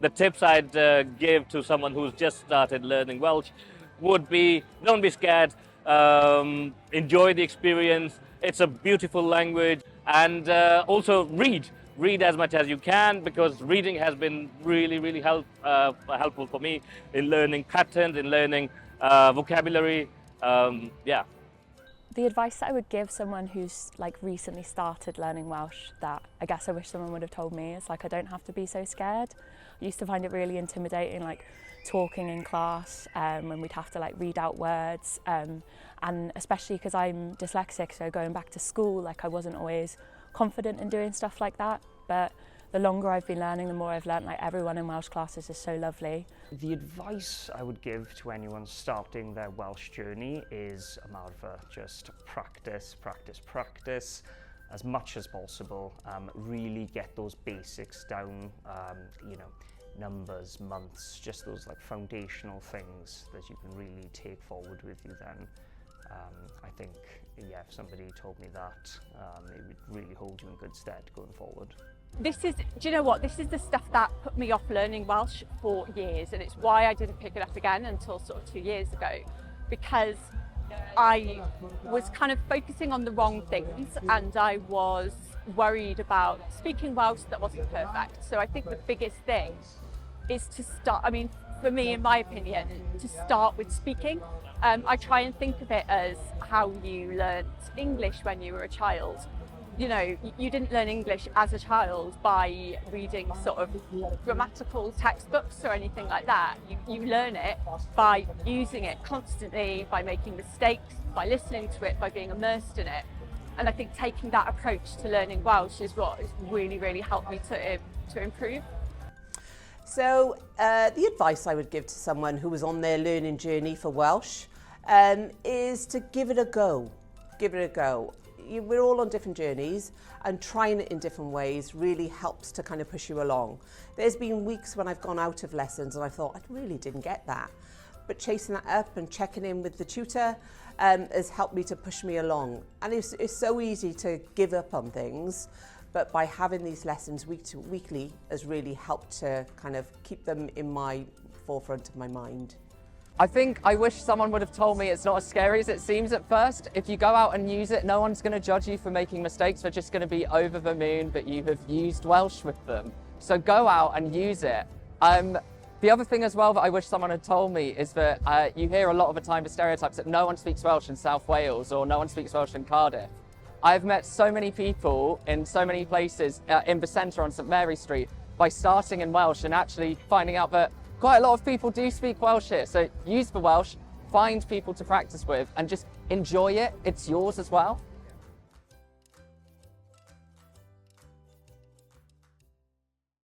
the tips I'd give to someone who's just started learning Welsh would be, don't be scared, enjoy the experience. It's a beautiful language, and also read as much as you can, because reading has been really helpful for me in learning patterns, in learning vocabulary. Yeah. The advice that I would give someone who's like recently started learning Welsh, that I guess I wish someone would have told me, is like, I don't have to be so scared. I used to find it really intimidating, like talking in class when we'd have to like read out words, and especially because I'm dyslexic, so going back to school, like I wasn't always confident in doing stuff like that. But the longer I've been learning, the more I've learned. Like everyone in Welsh classes is so lovely. The advice I would give to anyone starting their Welsh journey is ymarfer. Just practice as much as possible. Really get those basics down, you know, numbers, months, just those like foundational things that you can really take forward with you then. I think, yeah, if somebody told me that, it would really hold you in good stead going forward. Do you know what? This is the stuff that put me off learning Welsh for years, and it's why I didn't pick it up again until sort of 2 years ago, because I was kind of focusing on the wrong things, and I was worried about speaking Welsh that wasn't perfect. So I think the biggest thing is to start, I mean, for me, in my opinion, to start with speaking. I try and think of it as how you learnt English when you were a child. You know, you didn't learn English as a child by reading sort of grammatical textbooks or anything like that. You learn it by using it constantly, by making mistakes, by listening to it, by being immersed in it. And I think taking that approach to learning Welsh is what has really helped me to improve. So the advice I would give to someone who was on their learning journey for Welsh is to give it a go. Give it a go. We're all on different journeys, and trying it in different ways really helps to kind of push you along. There's been weeks when I've gone out of lessons and I thought, I really didn't get that. But chasing that up and checking in with the tutor has helped me to push me along. And it's so easy to give up on things, but by having these lessons weekly has really helped to kind of keep them in my forefront of my mind. I think I wish someone would have told me it's not as scary as it seems at first. If you go out and use it, no one's going to judge you for making mistakes. They're just going to be over the moon that you have used Welsh with them. So go out and use it. The other thing as well that I wish someone had told me is that you hear a lot of the time the stereotypes that no one speaks Welsh in South Wales or no one speaks Welsh in Cardiff. I've met so many people in so many places in the centre on St Mary Street by starting in Welsh and actually finding out that quite a lot of people do speak Welsh here. So use the Welsh, find people to practice with, and just enjoy it. It's yours as well.